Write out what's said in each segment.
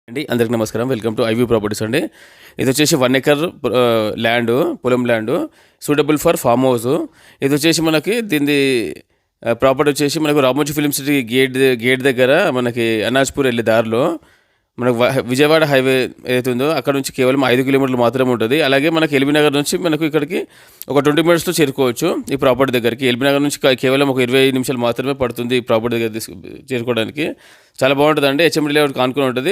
అండి అందరికీ నమస్కారం. వెల్కమ్ టు ఐవీ ప్రాపర్టీస్ అండి. ఇది వచ్చేసి 1 ఎకర్ ల్యాండ్, పొలం land suitable for farm house. ఇది వచ్చేసి మనకి దీని ప్రాపర్టీ వచ్చేసి మనకు రామోజీ ఫిలిం సిటీ గేట్ దగ్గర మనకి అనాజ్పూర్ వెళ్ళే దారిలో మనకు విజయవాడ హైవే ఏదైతుందో అక్కడ నుంచి కేవలం 5 కిలోమీటర్లు మాత్రమే ఉంటుంది. అలాగే మనకి ఎల్బీ నగర్ నుంచి మనకు ఇక్కడికి ఒక 20 మినిట్స్లో చేరుకోవచ్చు ఈ ప్రాపర్టీ దగ్గరికి. ఎల్బీ నగర్ నుంచి కేవలం ఒక 20 నిమిషాలు మాత్రమే పడుతుంది ఈ ప్రాపర్టీ దగ్గర చేరుకోవడానికి. చాలా బాగుంటుందండి. హెచ్ఎండి లేఅవుట్ కానుకొని ఉంటుంది.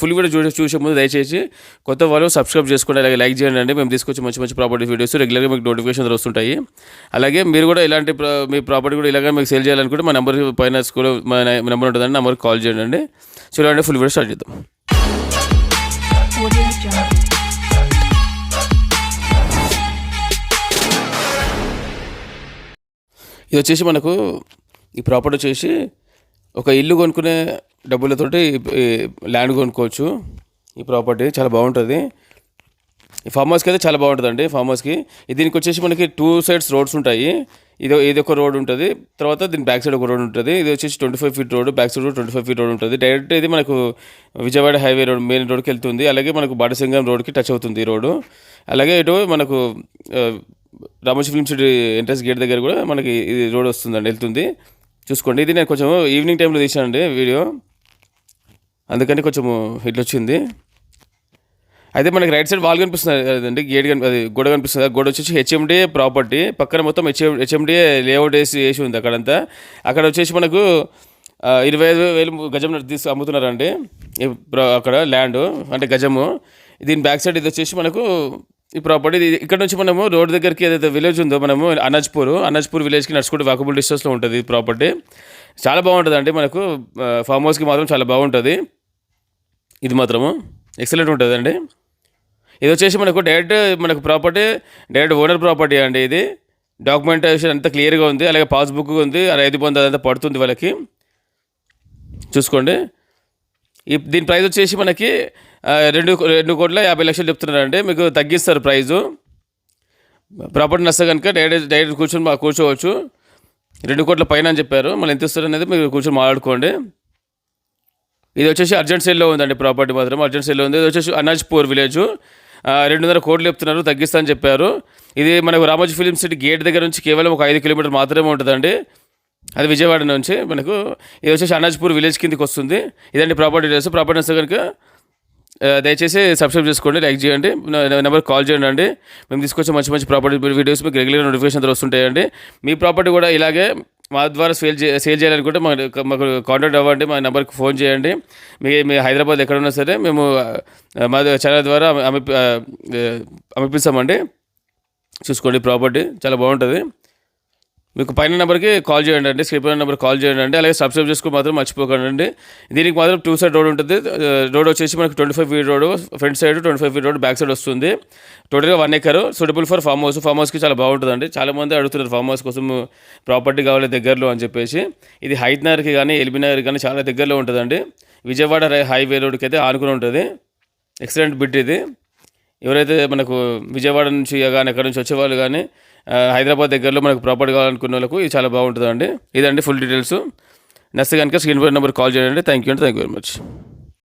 ఫుల్ వీడియో చూసే ముందు దయచేసి కొత్త వాళ్ళు సబ్స్క్రైబ్ చేసుకోండి, అలాగే లైక్ చేయండి అండి. మేము తీసుకొచ్చి మంచి మంచి ప్రాపర్టీ వీడియోస్ రెగ్యులర్గా మీకు నోటిఫికేషన్ వస్తుంటాయి. అలాగే మీరు కూడా ఇలాంటి మీ ప్రాపర్టీ కూడా ఇలాగే మీకు సేల్ చేయాలనుకుంటే మా నెంబర్ పైన స్కూల్ మా నెంబర్ ఉంటుందండి, నెంబర్కి కాల్ చేయండి అండి. చూడండి, ఫుల్ వీడియో స్టార్ట్ చేద్దాం. ఇది వచ్చేసి మనకు ఈ ప్రాపర్టీ వచ్చేసి ఒక ఇల్లు కొనుక్కునే డబ్బులతోటి ల్యాండ్ కొనుక్కోవచ్చు. ఈ ప్రాపర్టీ చాలా బాగుంటుంది. ఈ ఫామ్ హౌస్కి అయితే చాలా బాగుంటుందండి. ఫామ్ హౌస్కి దీనికి వచ్చేసి మనకి 2 సైడ్స్ రోడ్స్ ఉంటాయి. ఇది ఒక రోడ్ ఉంటుంది, తర్వాత దీని బ్యాక్ సైడ్ ఒక రోడ్ ఉంటుంది. ఇది వచ్చేసి 25 feet road, back side 25 feet road ఉంటుంది. డైరెక్ట్ ఇది మనకు విజయవాడ హైవే రోడ్ మెయిన్ రోడ్కి వెళ్తుంది. అలాగే మనకు బాటసింగం రోడ్కి టచ్ అవుతుంది ఈ రోడ్డు. అలాగే ఇటు మనకు Ramoji film city entrance gate దగ్గర కూడా మనకి ఇది రోడ్ వస్తుందండి, వెళ్తుంది. చూసుకోండి, ఇది నేను కొంచెం ఈవినింగ్ టైంలో తీసానండి వీడియో, అందుకని కొంచెం ఇట్లా వచ్చింది. అయితే మనకి రైట్ సైడ్ వాల్ కనిపిస్తుంది కదండి, అది గోడ కనిపిస్తుంది. గోడ వచ్చేసి హెచ్ఎండిఏ ప్రాపర్టీ, పక్కన మొత్తం హెచ్ఎండిఏ లేఅవుట్ వేసి ఉంది అక్కడంతా. అక్కడ వచ్చేసి మనకు 25,000 గజం అమ్ముతున్నారండి అక్కడ ల్యాండ్, అంటే గజము. దీని బ్యాక్ సైడ్ ఇది వచ్చేసి మనకు ఈ ప్రాపర్టీ. ఇక్కడ నుంచి మనము రోడ్ దగ్గరికి ఏదైతే విలేజ్ ఉందో మనము అనాజ్పూర్ విలేజ్కి నడుచుకుంటే వాకబుల్ డిస్టెన్స్లో ఉంటుంది ఈ ప్రాపర్టీ. చాలా బాగుంటుంది అండి. మనకు ఫామ్ హౌస్కి మాత్రం చాలా బాగుంటుంది. ఇది మాత్రము ఎక్సలెంట్ ఉంటుంది అండి. ఇది వచ్చేసి మనకు మనకు ప్రాపర్టీ డైరెక్ట్ ఓనర్ ప్రాపర్టీ అండి. ఇది డాక్యుమెంటేషన్ అంతా క్లియర్గా ఉంది, అలాగే పాస్బుక్ ఉంది, రైతు బంధు అదంతా పడుతుంది వాళ్ళకి. చూసుకోండి, దీని ప్రైస్ వచ్చేసి మనకి 2,50,00,000 చెప్తున్నారండి. మీకు తగ్గిస్తారు ప్రైజు. ప్రాపర్టీ నచ్చ కనుక డైరెక్ట్ కూర్చోవచ్చు. 2 కోట్ల పైన అని చెప్పారు. మళ్ళీ ఎంత ఇస్తారు అనేది మీరు కూర్చొని మాట్లాడుకోండి. ఇది వచ్చేసి అర్జెంట్ సేల్లో ఉందండి ప్రాపర్టీ, మాత్రం అర్జెంట్ సేల్లో ఉంది. ఇది వచ్చేసి అనాజ్పూర్ విలేజ్, 200 కోట్లు చెప్తున్నారు, తగ్గిస్తా అని చెప్పారు. ఇది మనకు రామోజీ ఫిలిం సిటీ గేట్ దగ్గర నుంచి కేవలం ఒక 5 కిలోమీటర్లు మాత్రమే ఉంటుందండి, అది విజయవాడ నుంచి మనకు. ఇది వచ్చేసి అనాజ్పూర్ విలేజ్ కిందకి వస్తుంది. ఇదండి ప్రాపర్టీ డీటెయిల్స్. ప్రాపర్టీ వస్తే కనుక దయచేసి సబ్స్క్రైబ్ చేసుకోండి, లైక్ చేయండి, నెంబర్కి కాల్ చేయండి అండి. మేము తీసుకొచ్చే మంచి మంచి ప్రాపర్టీ వీడియోస్ మీకు రెగ్యులర్ నోటిఫికేషన్ వస్తుంటాయండి. మీ ప్రాపర్టీ కూడా ఇలాగే మా ద్వారా సేల్ చేయాలనుకుంటే మాకు కాంటాక్ట్ అవ్వండి, మా నెంబర్కి ఫోన్ చేయండి. మీ హైదరాబాద్ ఎక్కడ ఉన్నా సరే మేము మా ఛానల్ ద్వారా అమ్మిపిస్తామండి. చూసుకోండి, ప్రాపర్టీ చాలా బాగుంటుంది. మీకు పైన నెంబర్కి కాల్ చేయండి అండి, స్క్రీన్ పైన నెంబర్కి కాల్ చేయండి అండి. అలాగే సబ్స్క్రైబ్ చేసుకుని మాత్రం మర్చిపోకండి అండి. దీనికి మాత్రం 2 సైడ్ రోడ్ ఉంటుంది. రోడ్ వచ్చేసి మనకి 25 feet road, front side 25 feet road, back side వస్తుంది. టోటల్గా 1 acre, suitable for farm house. Farm హౌస్కి చాలా బాగుంటుందండి. చాలామంది అడుగుతున్నారు ఫామ్ హౌస్ కోసం ప్రాపర్టీ కావాలి దగ్గరలో అని చెప్పేసి. ఇది హైత్ నగర్కి కానీ ఎల్బీ నగర్కి కానీ చాలా దగ్గరలో ఉంటుందండి. విజయవాడ హైవే రోడ్కి అయితే ఆనుకుని ఉంటుంది. ఎక్సలెంట్ బిట్ ఇది. ఎవరైతే మనకు విజయవాడ నుంచి కానీ ఎక్కడి నుంచి వచ్చేవాళ్ళు కానీ హైదరాబాద్ దగ్గరలో మనకు ప్రాపర్టీ కావాలనుకున్న వాళ్ళకు ఇది చాలా బాగుంటుందండి. ఇదండి ఫుల్ డీటెయిల్స్. నెక్స్ట్ కనుక స్క్రీన్ పై నెంబర్ కాల్ చేయండి. Thank you very much.